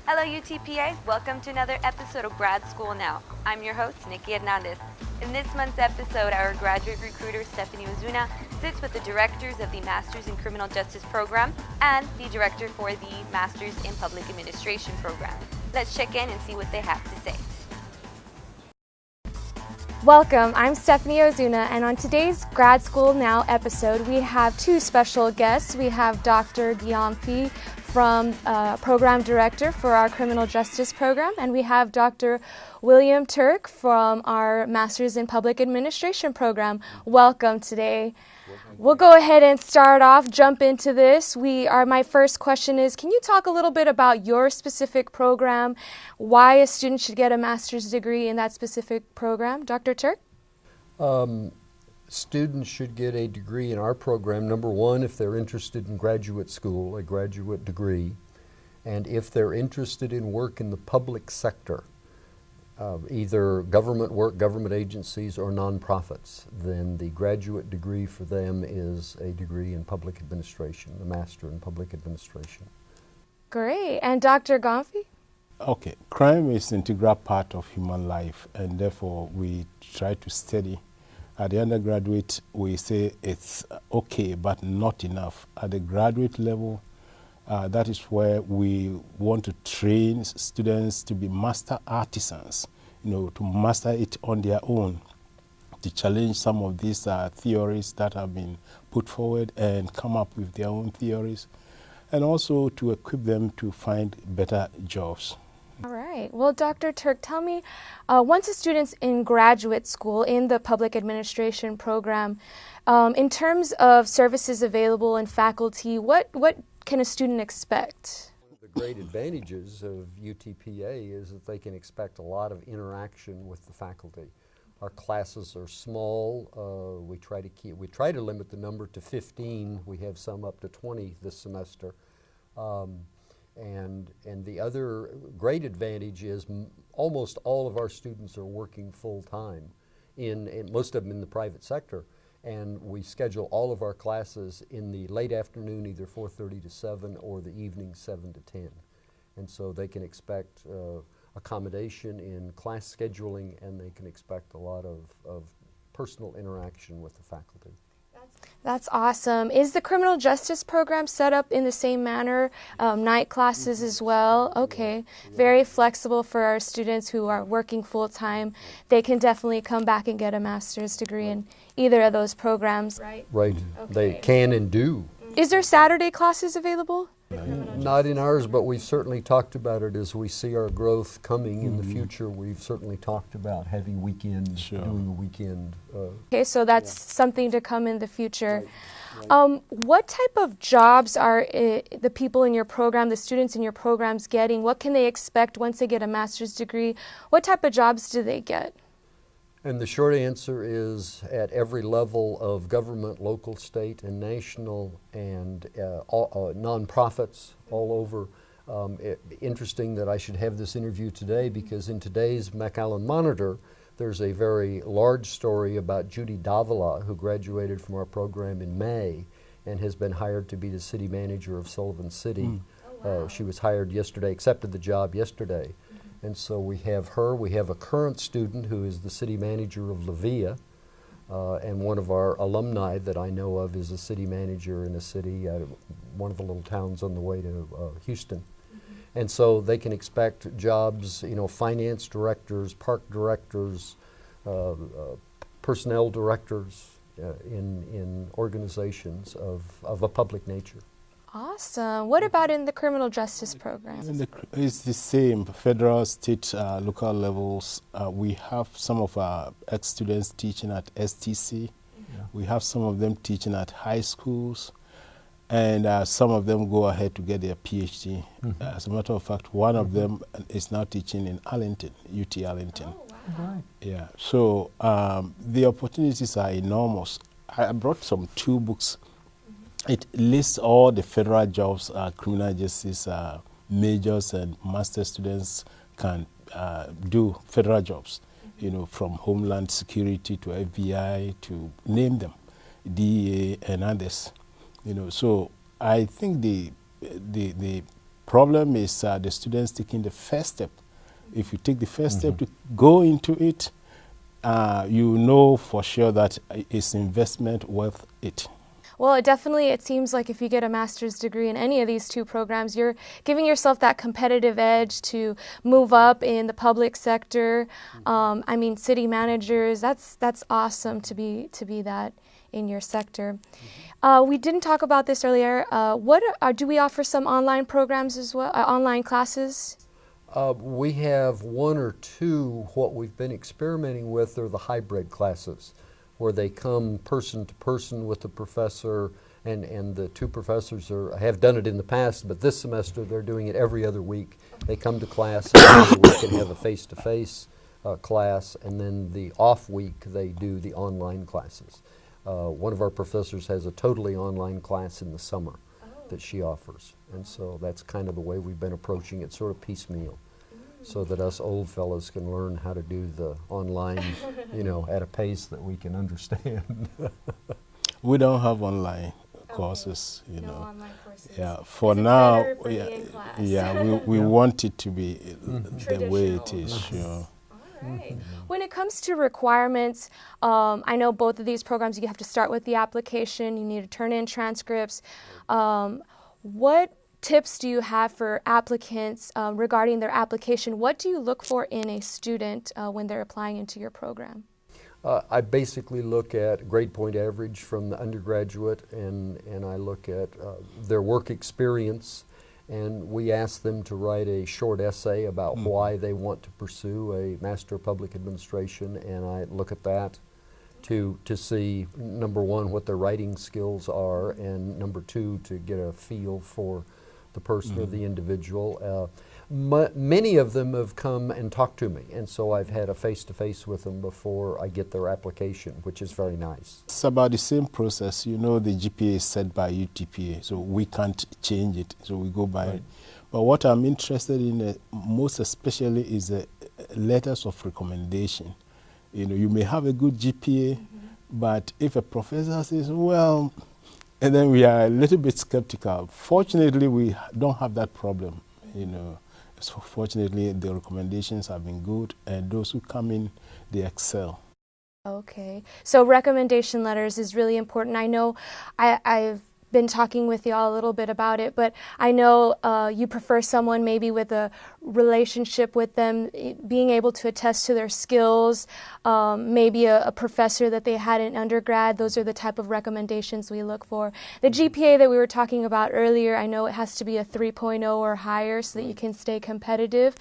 Hello UTPA, welcome to another episode of Grad School Now. I'm your host, Nikki Hernandez. In this month's episode, our graduate recruiter, Stephanie Ozuna, sits with the directors of the Masters in Criminal Justice program and the director for the Masters in Public Administration program. Let's check in and see what they have to say. Welcome, I'm Stephanie Ozuna, and on today's Grad School Now episode, we have two special guests. We have Dr. Gyamfi from Program Director for our Criminal Justice program, and we have Dr. William Turk from our Masters in Public Administration program. Welcome today. We'll go ahead and start off, jump into this. My first question is, can you talk a little bit about your specific program, why a student should get a master's degree in that specific program? Dr. Turk? Students should get a degree in our program, number one, if they're interested in graduate school, a graduate degree, and if they're interested in work in the public sector, either government work, government agencies, or nonprofits, then the graduate degree for them is a degree in public administration, a master in public administration. Great. And Dr. Gyamfi? Okay, crime is an integral part of human life, and therefore we try to study. At the undergraduate, we say it's okay, but not enough. At the graduate level, that is where we want to train students to be master artisans, to master it on their own, to challenge some of these theories that have been put forward and come up with their own theories, and also to equip them to find better jobs. All right. Well, Dr. Turk, tell me, once a student's in graduate school in the public administration program, in terms of services available and faculty, what can a student expect? The great advantages of UTPA is that they can expect a lot of interaction with the faculty. Our classes are small. We try to limit the number to 15. We have some up to 20 this semester. And the other great advantage is almost all of our students are working full-time, in most of them in the private sector. And we schedule all of our classes in the late afternoon, either 4:30 to 7, or the evening 7 to 10. And so they can expect accommodation in class scheduling, and they can expect a lot of personal interaction with the faculty. That's awesome. Is the criminal justice program set up in the same manner, night classes as well? Okay, very flexible for our students who are working full-time. They can definitely come back and get a master's degree in either of those programs, right? Right, Okay. they can and do. Is there Saturday classes available? Not in ours, but we've certainly talked about it as we see our growth coming in the future. We've certainly talked about having weekends, doing a weekend. Okay, so that's something to come in the future. Right. What type of jobs are the people in your program, the students in your programs getting? What can they expect once they get a master's degree? What type of jobs do they get? And the short answer is at every level of government, local, state, and national, and nonprofits all over. Interesting that I should have this interview today, because in today's McAllen Monitor, there's a very large story about Judy Davila, who graduated from our program in May and has been hired to be the city manager of Sullivan City. Oh, wow. She was hired yesterday, accepted the job yesterday. And so we have her. We have a current student who is the city manager of Levia, and one of our alumni that I know of is a city manager in a city, one of the little towns on the way to Houston. And so they can expect jobs, finance directors, park directors, personnel directors in organizations of a public nature. Awesome. What about in the criminal justice program? It's the same, federal, state, local levels. We have some of our ex-students teaching at STC. Yeah. We have some of them teaching at high schools, and some of them go ahead to get their PhD. As a matter of fact, one of them is now teaching in Arlington, UT Arlington. Oh, wow. Right. Yeah. So the opportunities are enormous. I brought two books. It lists all the federal jobs criminal justice majors and master students can do federal jobs, from Homeland Security to FBI to name them, DEA and others. So I think the problem is the students taking the first step. If you take the first step to go into it, you know for sure that it's investment worth it. Well, it seems like if you get a master's degree in any of these two programs, you're giving yourself that competitive edge to move up in the public sector. I mean, city managers, that's awesome to be that in your sector. We didn't talk about this earlier. Do we offer some online programs as well, online classes? We have one or two. What we've been experimenting with are the hybrid classes, where they come person to person with the professor, and the two professors have done it in the past, but this semester they're doing it every other week. They come to class every other week and have a face-to-face class, and then the off week they do the online classes. One of our professors has a totally online class in the summer that she offers, and so that's kind of the way we've been approaching it, sort of piecemeal, so that us old fellows can learn how to do the online, at a pace that we can understand. We don't have online courses, No online courses. Yeah, for It's now, better for being in class. we want it to be the way it is, sure. Right. When it comes to requirements, I know both of these programs, you have to start with the application, you need to turn in transcripts. What tips do you have for applicants regarding their application? What do you look for in a student when they're applying into your program? I basically look at grade point average from the undergraduate, and I look at their work experience, and we ask them to write a short essay about why they want to pursue a Master of Public Administration, and I look at that to see, number one, what their writing skills are, and number two, to get a feel for the person or the individual. Many of them have come and talked to me, and so I've had a face-to-face with them before I get their application, which is very nice. It's about the same process. The GPA is set by UTPA, so we can't change it, so we go by it. But what I'm interested in most especially is letters of recommendation. You may have a good GPA, but if a professor says, well, and then we are a little bit skeptical. Fortunately, we don't have that problem, So fortunately, the recommendations have been good, and those who come in, they excel. Okay, so recommendation letters is really important. I know I've been talking with y'all a little bit about it, but I know you prefer someone maybe with a relationship with them, being able to attest to their skills, maybe a professor that they had in undergrad. Those are the type of recommendations we look for. The GPA that we were talking about earlier, I know it has to be a 3.0 or higher so that you can stay competitive.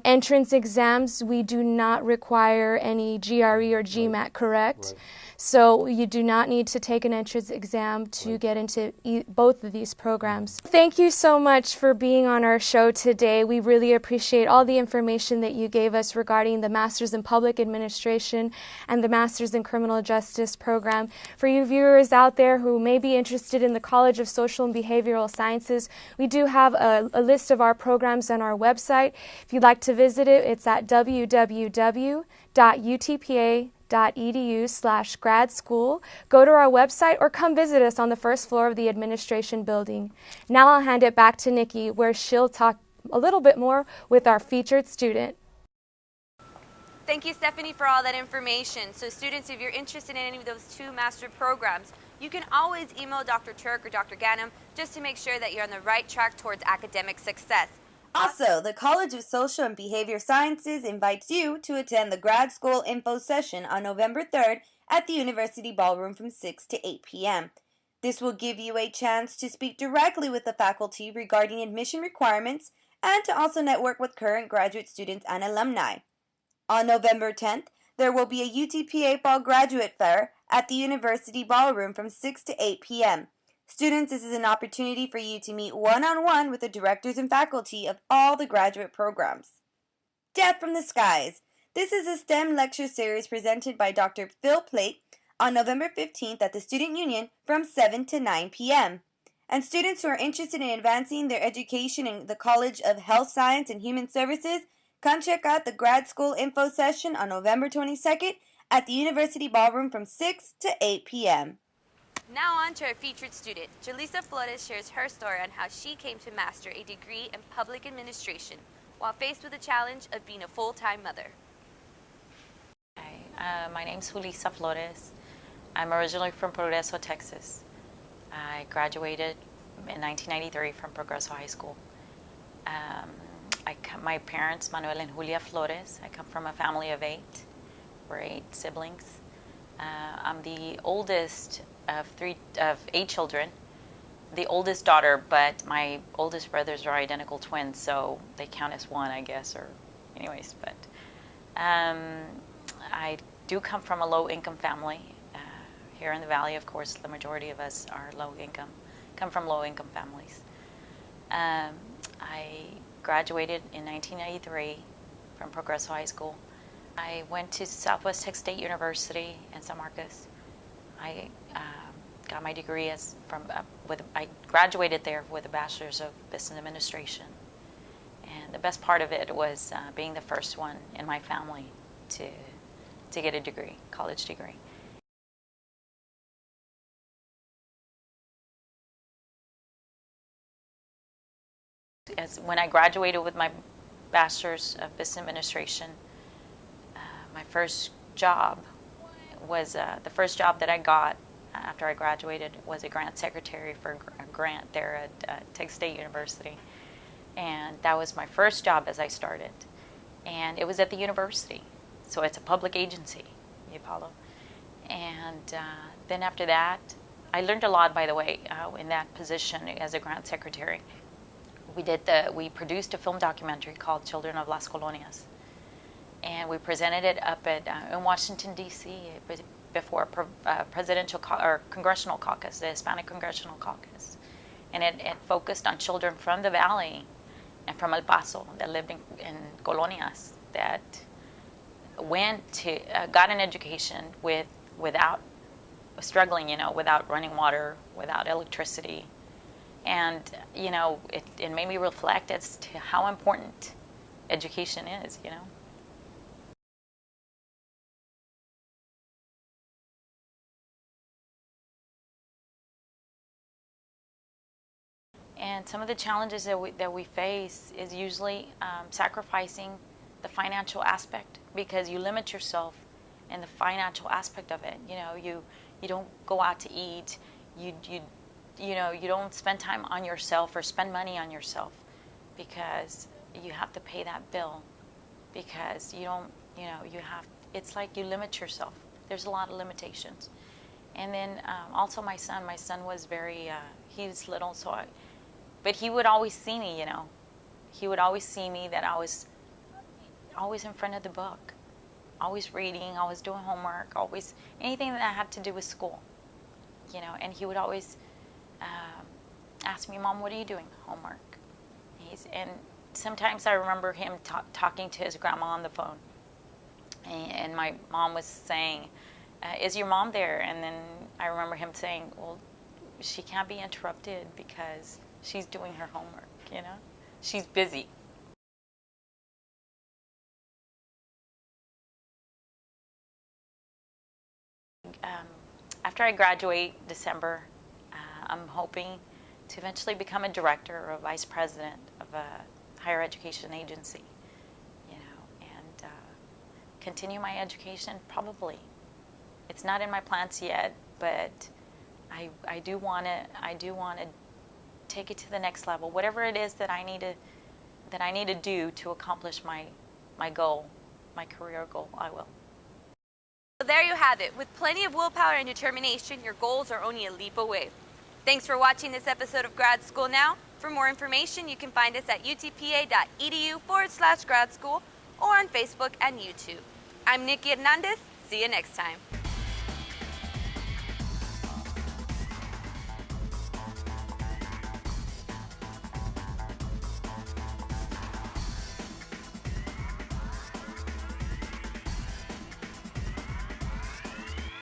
Entrance exams, we do not require any GRE or GMAT, correct? So you do not need to take an entrance exam to get into both of these programs. Thank you so much for being on our show today. We really appreciate all the information that you gave us regarding the Masters in Public Administration and the Masters in Criminal Justice program. For you viewers out there who may be interested in the College of Social and Behavioral Sciences, we do have a list of our programs on our website. If you'd like to visit it, it's at www.utpa.edu/grad school. Go to our website or come visit us on the first floor of the administration building. Now I'll hand it back to Nikki, where she'll talk a little bit more with our featured student. Thank you, Stephanie, for all that information. So students, if you're interested in any of those two master programs, you can always email Dr. Turk or Dr. Ganem just to make sure that you're on the right track towards academic success. Also, the College of Social and Behavior Sciences invites you to attend the Grad School Info Session on November 3rd at the University Ballroom from 6 to 8 p.m. This will give you a chance to speak directly with the faculty regarding admission requirements and to also network with current graduate students and alumni. On November 10th, there will be a UTPA Fall Graduate Fair at the University Ballroom from 6 to 8 p.m. Students, this is an opportunity for you to meet one-on-one with the directors and faculty of all the graduate programs. Death from the Skies. This is a STEM lecture series presented by Dr. Phil Plate on November 15th at the Student Union from 7 to 9 p.m. And students who are interested in advancing their education in the College of Health Science and Human Services, come check out the Grad School Info Session on November 22nd at the University Ballroom from 6 to 8 p.m. Now on to our featured student. Julissa Flores shares her story on how she came to master a degree in public administration while faced with the challenge of being a full-time mother. Hi, my name's Julissa Flores. I'm originally from Progreso, Texas. I graduated in 1993 from Progreso High School. My parents, Manuel and Julia Flores. I come from a family of 8. We're 8 siblings. I'm the oldest of 8 children, the oldest daughter, but my oldest brothers are identical twins, so they count as one, I guess, or anyways. But I do come from a low-income family. Here in the Valley, of course, the majority of us are low-income, come from low-income families. I graduated in 1993 from Progreso High School. I went to Southwest Texas State University in San Marcos. I got my degree I graduated there with a Bachelor's of Business Administration. And the best part of it was being the first one in my family to get a degree, college degree. When I graduated with my Bachelor's of Business Administration, my first job was the first job that I got after I graduated was a grant secretary for a grant there at Texas State University. And that was my first job as I started. And it was at the university. So it's a public agency, you follow. And then after that, I learned a lot, by the way, in that position as a grant secretary. We produced a film documentary called Children of Las Colonias. And we presented it up in Washington, D.C. before a presidential or congressional caucus, the Hispanic Congressional Caucus. And it focused on children from the Valley and from El Paso that lived in colonias that got an education without struggling, without running water, without electricity. And, it made me reflect as to how important education is, And some of the challenges that we face is usually sacrificing the financial aspect, because you limit yourself in the financial aspect of it. You don't go out to eat. You don't spend time on yourself or spend money on yourself because you have to pay that bill, because it's like you limit yourself. There's a lot of limitations. And then also my son was he was little, but he would always see me, He would always see me that I was always in front of the book, always reading, always doing homework, always anything that had to do with school, And he would always ask me, "Mom, what are you doing? Homework." And sometimes I remember him talking to his grandma on the phone, and my mom was saying, "Is your mom there?" And then I remember him saying, "Well, she can't be interrupted because she's doing her homework, She's busy." After I graduate December, I'm hoping to eventually become a director or a vice president of a higher education agency, and continue my education probably. It's not in my plans yet, but I do want to take it to the next level. Whatever it is that I need to do to accomplish my goal, my career goal, I will. So there you have it. With plenty of willpower and determination, your goals are only a leap away. Thanks for watching this episode of Grad School Now. For more information, you can find us at utpa.edu/grad school or on Facebook and YouTube. I'm Nikki Hernandez. See you next time.